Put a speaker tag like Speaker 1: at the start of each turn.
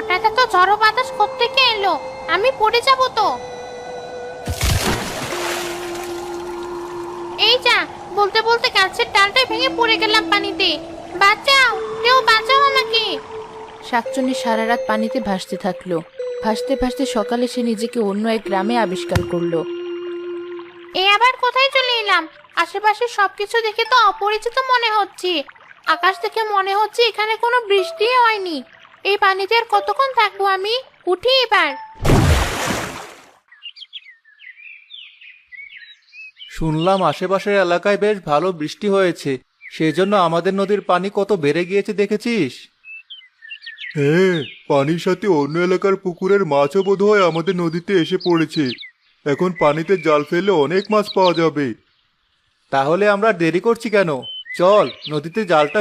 Speaker 1: হঠাৎ এত ঝড়ো বাতাস কোত্থেকে এলো? আমি পড়ে যাব তো। এই যা, বলতে বলতে গাছের ডালটাই ভেঙে পড়ে গেলাম পানিতে। বাঁচাও, কেউ বাঁচাও আমাকে।
Speaker 2: শাকচুন্নি সারা রাত পানিতে ভাসতে থাকলো। ভাসতে ভাসতে সকালে সে নিজেকে অন্য এক গ্রামে আবিষ্কার করলো।
Speaker 1: এ আবার কোথায় চলে এলাম? আশেপাশে সবকিছু দেখে তো অপরিচিত মনে হচ্ছে। আকাশ দেখে মনে হচ্ছে এখানে কোনো বৃষ্টিই হয়নি। এই পানিতে আর কতক্ষণ থাকবো আমি? উঠি এবার।
Speaker 3: শুনলাম আশেপাশের এলাকায় বেশ ভালো বৃষ্টি হয়েছে, সেজন্য আমাদের নদীর পানি কত বেড়ে গিয়েছে দেখেছিস? হ্যাঁ, পানির সাথে অন্য এলাকার পুকুরের মাছও বোধহয় আমাদের নদীতে এসে পড়েছে। এখন পানিতে জাল ফেললে অনেক মাছ পাওয়া যাবে। তাহলে আমরা দেরি করছি কেন? চল নদীতে জালটা